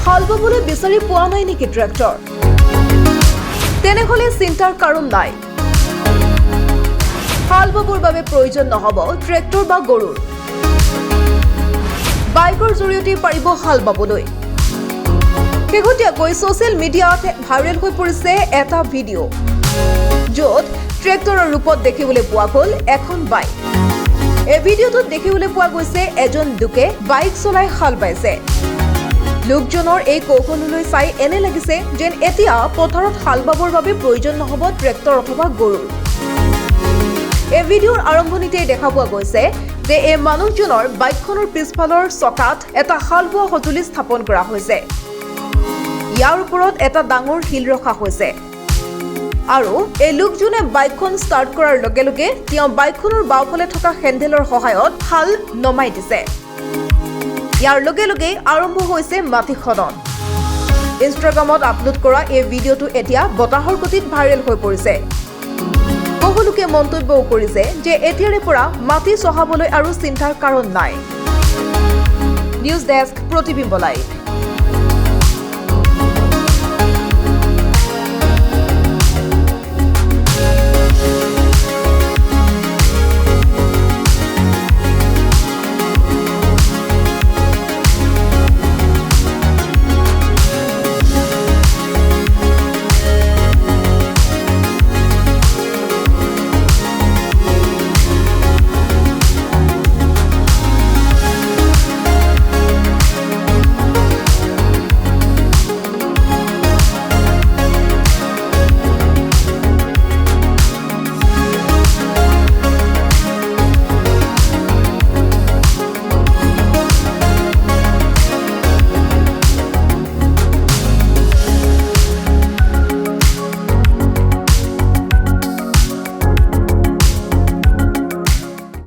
হাল বাবলৈ বিচাৰি পোৱা নাই নেকি ট্ৰেক্টৰ? তেনেহলে চিন্তাৰ কাৰণ নাই। হাল বাবৰ বাবে প্ৰয়োজন নহব ট্ৰেক্টৰ বা গৰুৰ। বাইকৰ জৰিয়তে পাৰিব হাল বাবলৈ। শেহতীয়াকৈ ছচিয়েল মিডিয়াত ভাইৰেল হৈ পৰিছে এটা ভিডিঅ', য'ত ট্ৰেক্টৰৰ ৰূপত দেখিবলৈ পোৱা গ'ল এখন বাইক। এই ভিডিঅ'টোত দেখিবলৈ পোৱা গৈছে এজন লোকে বাইক চলাই হাল বাইছে। লোকজনৰ এই কৌশললৈ চাই এনে লাগিছে যেন এতিয়া পথাৰত হাল বাবৰ বাবে প্ৰয়োজন নহব ট্ৰেক্টৰ অথবা গৰুৰ। এই ভিডিঅ'ৰ আৰম্ভণিতে দেখা পোৱা গৈছে যে এই মানুহজনৰ বাইকখনৰ পিছফালৰ চকাত এটা হাল বোৱা সঁজুলি স্থাপন কৰা হৈছে। ইয়াৰ ওপৰত এটা ডাঙৰ শিল ৰখা হৈছে আৰু এই লোকজনে বাইকখন ষ্টাৰ্ট কৰাৰ লগে লগে তেওঁ বাইকখনৰ বাওঁফালে থকা হেণ্ডেলৰ সহায়ত হাল নমাই দিছে। ইয়াৰ লগে লগে আৰম্ভ হৈছে মাটি খনন। ইনষ্টাগ্ৰামত আপলোড কৰা এই ভিডিঅ'টো এতিয়া বতাহৰ গতিত ভাইৰেল হৈ পৰিছে। বহু লোকে মন্তব্যও কৰিছে যে এতিয়াৰে পৰা মাটি চহাবলৈ আৰু চিন্তাৰ কাৰণ নাই। নিউজ ডেস্ক, প্ৰতিবিম্ব লাইভ।